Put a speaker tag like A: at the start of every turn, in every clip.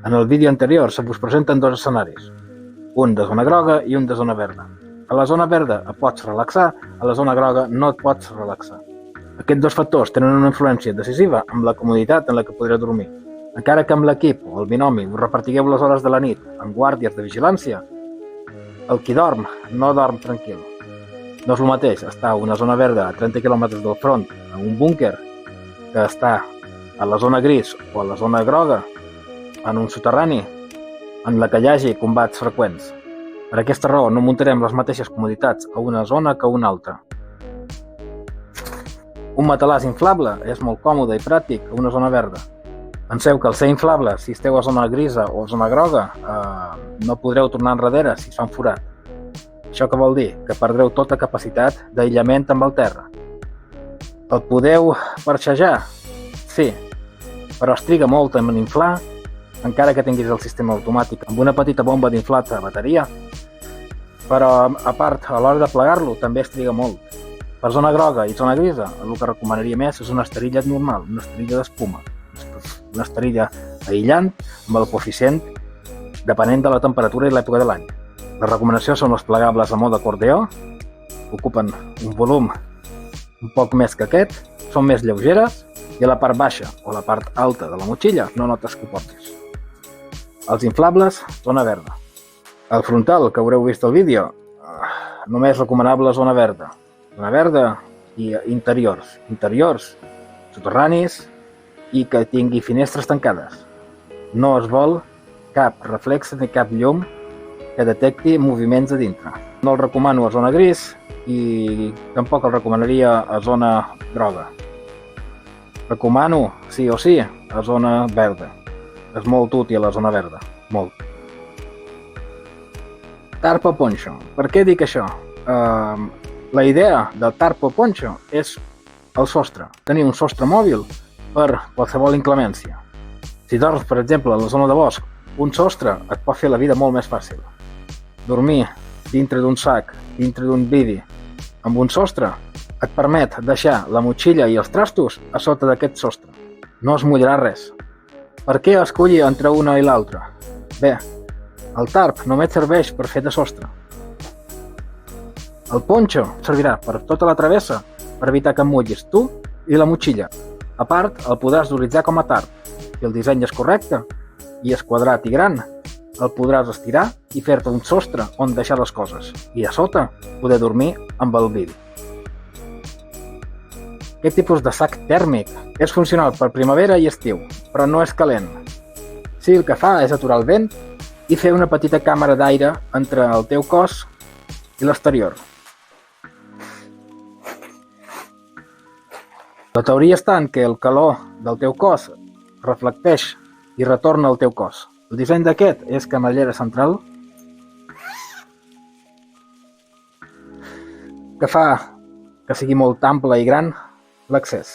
A: En el vídeo anterior se us presenten dos escenaris, un de zona groga i un de zona verda. A la zona verda et pots relaxar, a la zona groga no et pots relaxar. Aquests dos factors tenen una influència decisiva amb la comoditat en la que podreu dormir. Encara que amb l'equip o el binomi us repartigueu les hores de la nit en guàrdies de vigilància, el qui dorm no dorm tranquil. No és el mateix estar a una zona verda a 30 km del front en un búnquer que estar a la zona gris o a la zona groga en un soterrani en la que hi hagi combats freqüents. Per aquesta raó no muntarem les mateixes comoditats a una zona que a una altra. Un matalàs inflable és molt còmode i pràctic a una zona verda. Penseu que al ser inflable, si esteu a zona grisa o a zona groga, no podreu tornar enrere si es fa un forat. Això què vol dir? Que perdreu tota capacitat d'aïllament amb el terra. El podeu parxejar? Sí, però es triga molt en inflar, encara que tinguis el sistema automàtic amb una petita bomba d'inflat a bateria, però a part, a l'hora de plegar-lo també es triga molt. Per zona groga i zona grisa, el que recomanaria més és una esterilla normal, una esterilla d'espuma, una esterilla aïllant amb el coeficient depenent de la temperatura i l'època de l'any. Les recomanacions són les plegables a mode acordeó, ocupen un volum un poc més que aquest, són més lleugeres i a la part baixa o la part alta de la motxilla no notes que portis. Els inflables, zona verda. El frontal, que haureu vist al vídeo, només recomanable zona verda. Zona verda i interiors. Interiors, soterranis i que tingui finestres tancades. No es vol cap reflex ni cap llum que detecti moviments a dintre. No el recomano a zona gris i tampoc el recomanaria a zona groga. Recomano, sí o sí, a zona verda. És molt útil a la zona verda, molt. Tarp o ponxo. Per què dic això? La idea del tarp o ponxo és el sostre. Tenir un sostre mòbil per qualsevol inclemència. Si dorms, per exemple, a la zona de bosc, un sostre et pot fer la vida molt més fàcil. Dormir dintre d'un sac, dintre d'un bidi, amb un sostre, et permet deixar la motxilla i els trastos a sota d'aquest sostre. No es mullarà res. Per què escollir entre una i l'altra? Bé, el tarp només serveix per fer de sostre. El ponxo servirà per tota la travessa per evitar que em mullis tu i la motxilla. A part, el podràs utilitzar com a tarp. Si el disseny és correcte i és quadrat i gran, el podràs estirar i fer-te un sostre on deixar les coses i a sota poder dormir amb el bidi. Aquest tipus de sac tèrmic és funcional per primavera i estiu, però no és calent. Sí, el que fa és aturar el vent i fer una petita càmera d'aire entre el teu cos i l'exterior. La teoria està en què el calor del teu cos reflecteix i retorna al teu cos. El disseny d'aquest és camallera central que fa que sigui molt ample i gran l'accés.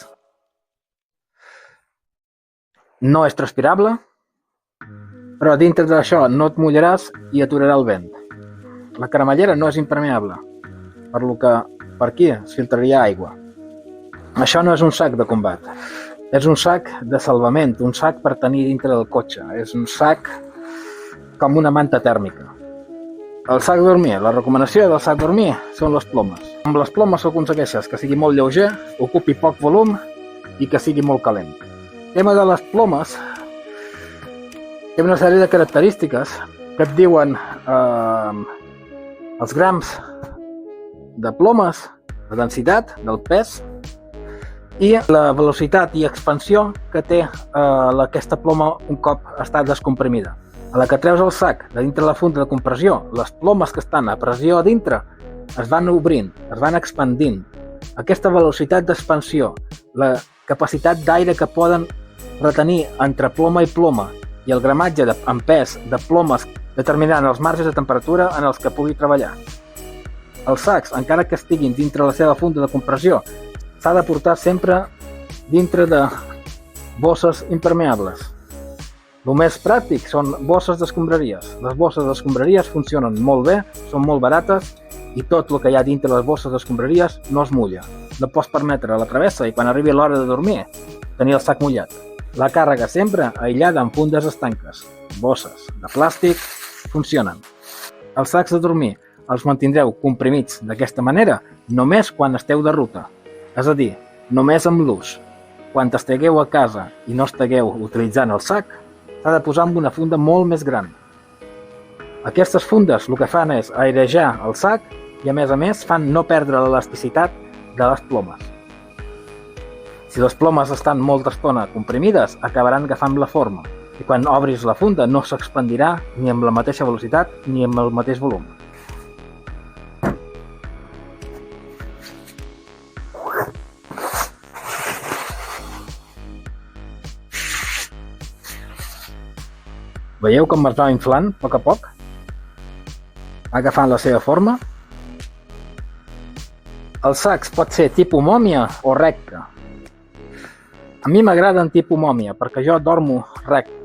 A: No és transpirable, però dintre d'això no et mullaràs i aturarà el vent. La cremallera no és impermeable, per lo que per aquí es filtraria aigua. Això no és un sac de combat. És un sac de salvament, un sac per tenir dintre del cotxe. És un sac com una manta tèrmica. El sac dormir, la recomanació del sac dormir són les plomes. Amb les plomes aconsegueixes que sigui molt lleuger, ocupi poc volum i que sigui molt calent. El tema de les plomes té una sèrie de característiques que et diuen els grams de plomes, la densitat del pes i la velocitat i expansió que té aquesta ploma un cop està descomprimida. A la que treus el sac de dintre la funda de compressió, les plomes que estan a pressió a dintre es van obrint, es van expandint. Aquesta velocitat d'expansió, la capacitat d'aire que poden retenir entre ploma i ploma i el gramatge en pes de plomes determinaran els marges de temperatura en els que pugui treballar. Els sacs, encara que estiguin dintre la seva funda de compressió, s'ha de portar sempre dintre de bosses impermeables. El més pràctic són bosses d'escombraries. Les bosses d'escombraries funcionen molt bé, són molt barates i tot el que hi ha dintre les bosses d'escombraries no es mulla. No pots permetre la travessa i quan arribi l'hora de dormir tenir el sac mullat. La càrrega sempre aïllada en fundes estanques. Bosses de plàstic funcionen. Els sacs de dormir els mantindreu comprimits d'aquesta manera només quan esteu de ruta, és a dir, només amb l'ús. Quan estigueu a casa i no estigueu utilitzant el sac, s'ha de posar amb una funda molt més gran. Aquestes fundes el que fan és airejar el sac i a més fan no perdre l'elasticitat de les plomes. Si les plomes estan molta estona comprimides, acabaran agafant la forma i quan obris la funda no s'expandirà ni amb la mateixa velocitat ni amb el mateix volum. Veieu com es va inflant a poc? Agafant la seva forma. El sac pot ser tipus mòmia o recte. A mi m'agraden tipus mòmia perquè jo dormo recte.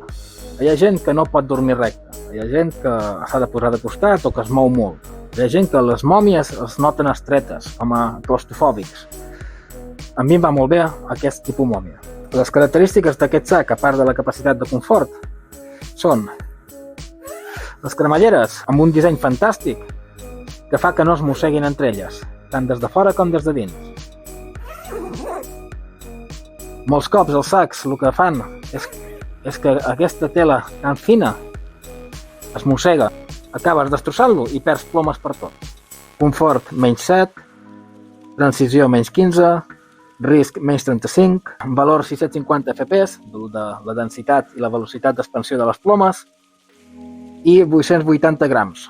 A: Hi ha gent que no pot dormir recte. Hi ha gent que s'ha de posar de costat o que es mou molt. Hi ha gent que les mòmies es noten estretes, com a claustrofòbics. A mi em va molt bé aquest tipus mòmia. Les característiques d'aquest sac, a part de la capacitat de confort, són les cremalleres amb un disseny fantàstic que fa que no es mosseguin entre elles, tant des de fora com des de dins. Molts cops els sacs el que fan és que aquesta tela tan fina es mossega, acabes destrossant-lo i perds plomes per tot. Confort menys 7, transició menys 15, risc menys 35, valor 650 fps, de la densitat i la velocitat d'expansió de les plomes, i 880 grams.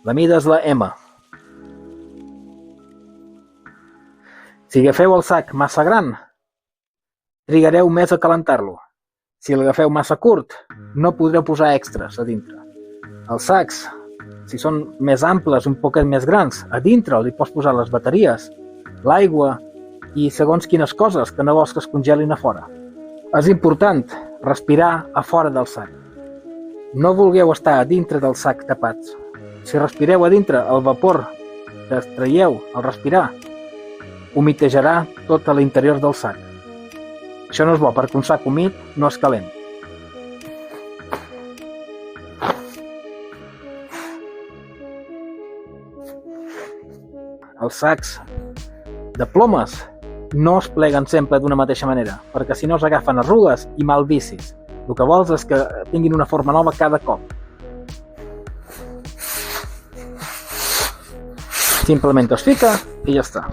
A: La mida és la M. Si agafeu el sac massa gran, trigareu més a calentar-lo. Si l'agafeu massa curt, no podreu posar extras a dintre. Els sacs, si són més amples, un poquet més grans, a dintre li pots posar les bateries, l'aigua i segons quines coses que no vols que es congelin a fora. És important respirar a fora del sac. No vulgueu estar a dintre del sac tapats. Si respireu a dintre, el vapor que traieu al respirar humitejarà tot a l'interior del sac. Això no és bo perquè un sac humit no és calent. Els sacs de plomes no es pleguen sempre d'una mateixa manera, perquè si no s'agafen arrugues i malvicis. El que vols és que tinguin una forma nova cada cop. Simplement es fica i ja està.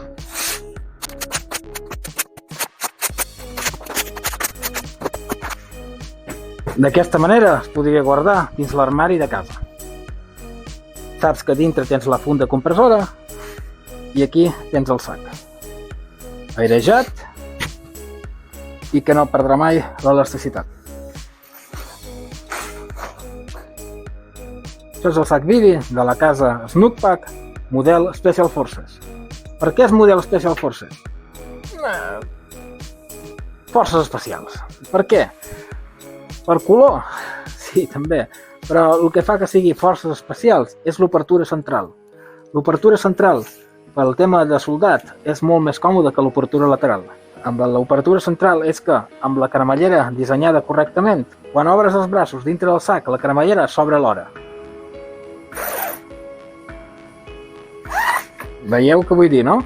A: D'aquesta manera es podria guardar dins l'armari de casa. Saps que dintre tens la funda compressora i aquí tens el sac. Airejat i que no perdrà mai l'elasticitat. Això és el sac Vivi de la casa Snookpack, model Special Forces. Per què és model Special Forces? Forces especials. Per què? Per color? Sí, també. Però el que fa que sigui forces especials és l'obertura central. L'obertura central, pel tema de soldat, és molt més còmode que l'obertura lateral. Amb l'obertura central és que, amb la cremallera dissenyada correctament, quan obres els braços dintre del sac, la cremallera s'obre alhora. Veieu què vull dir, no?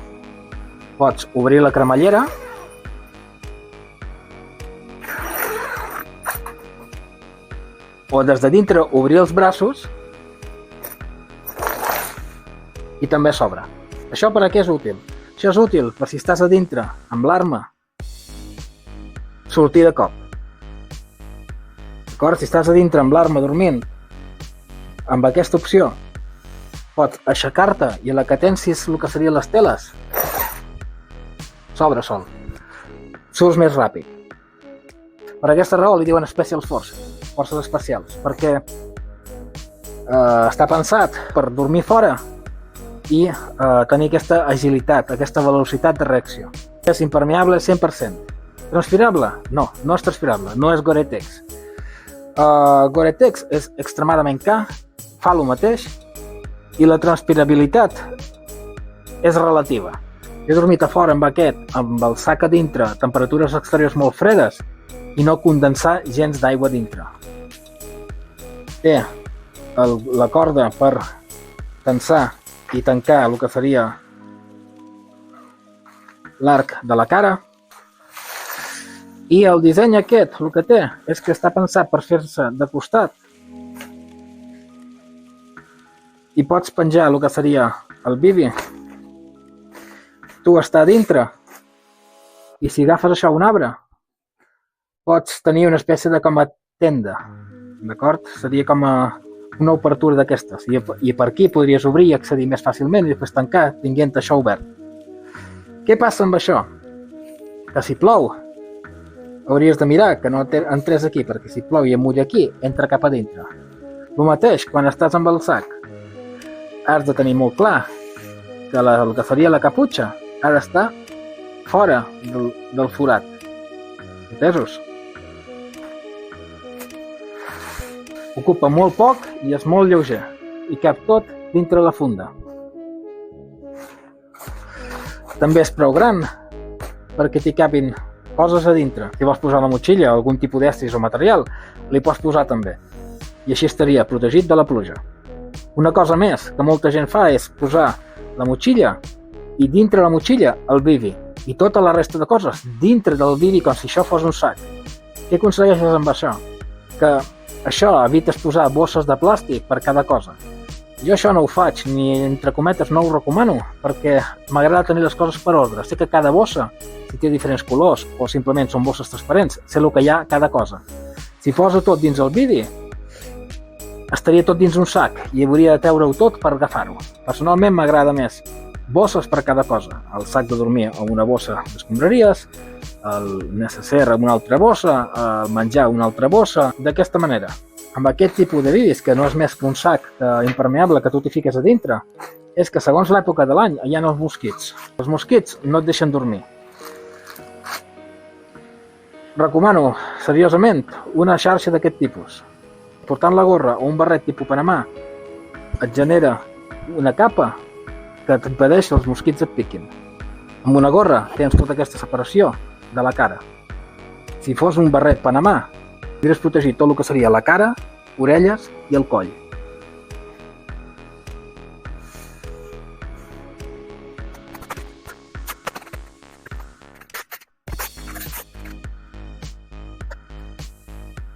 A: Pots obrir la cremallera o des de dintre obrir els braços i també s'obre. Això per a què és útil? Això és útil per si estàs a dintre amb l'arma, sortir de cop. D'acord? Si estàs a dintre amb l'arma dormint, amb aquesta opció, pots aixecar-te i a la que tens el que serien les teles, s'obre sol. Surts més ràpid. Per aquesta raó li diuen Special Forces, forces especials, perquè està pensat per dormir fora i tenir aquesta agilitat, aquesta velocitat de reacció. És impermeable 100%. Transpirable? No, no és transpirable, no és Gore-Tex. Gore-Tex és extremadament car, fa el mateix i la transpirabilitat és relativa. He dormit a fora amb aquest, amb el sac a dintre, temperatures exteriors molt fredes i no condensar gens d'aigua dintre. Té la corda per tensar i tancar el que seria l'arc de la cara, i el disseny aquest el que té és que està pensat per fer-se de costat i pots penjar el que seria el bibi, tu està dintre, i si agafes això a un arbre pots tenir una espècie de com a tenda, d'acord? Seria com a una obertura d'aquestes, i per aquí podries obrir i accedir més fàcilment i després tancar tinguent això obert. Què passa amb això? Que si plou hauries de mirar que no entrés aquí, perquè si plou i em mulla aquí, entra cap a dintre. El mateix, quan estàs amb el sac, has de tenir molt clar que el que faria la caputxa ha d'estar fora del forat. Entesos? Ocupa molt poc i és molt lleuger, i cap tot dintre la funda. També és prou gran perquè t'hi capin coses a dintre. Si vols posar la motxilla o algun tipus d'estris o material, li pots posar també. I així estaria protegit de la pluja. Una cosa més que molta gent fa és posar la motxilla i dintre la motxilla el bibi i tota la resta de coses dintre del bibi com si això fos un sac. Què aconsegueixes amb això? Que això evites posar bosses de plàstic per cada cosa. Jo això no ho faig, ni entre cometes no ho recomano, perquè m'agrada tenir les coses per ordre. Sé que cada bossa, si té diferents colors o simplement són bosses transparents, sé el que hi ha a cada cosa. Si poso tot dins el bibi, estaria tot dins un sac i hauria de treure-ho tot per agafar-ho. Personalment m'agrada més bosses per cada cosa. El sac de dormir amb una bossa d'escombraries, el necessaire amb una altra bossa, el menjar una altra bossa, d'aquesta manera. Amb aquest tipus de bibis, que no és més que un sac impermeable que tu t'hi fiques a dintre, és que segons l'època de l'any hi ha els mosquits. Els mosquits no et deixen dormir. Recomano seriosament una xarxa d'aquest tipus. Portant la gorra o un barret tipus Panamà et genera una capa que t'impedeix que els mosquits et piquin. Amb una gorra tens tota aquesta separació de la cara. Si fos un barret Panamà, podries protegir tot el que seria la cara, orelles i el coll.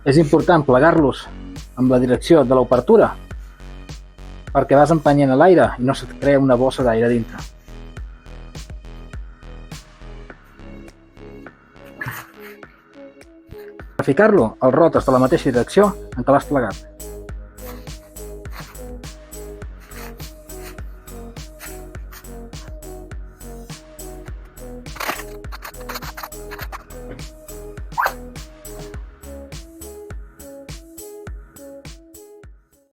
A: És important plegar-los amb la direcció de l'obertura perquè vas empenyent l'aire i no se't crea una bossa d'aire dintre. Per ficar-lo, el rot està a la mateixa direcció en què l'has plegat.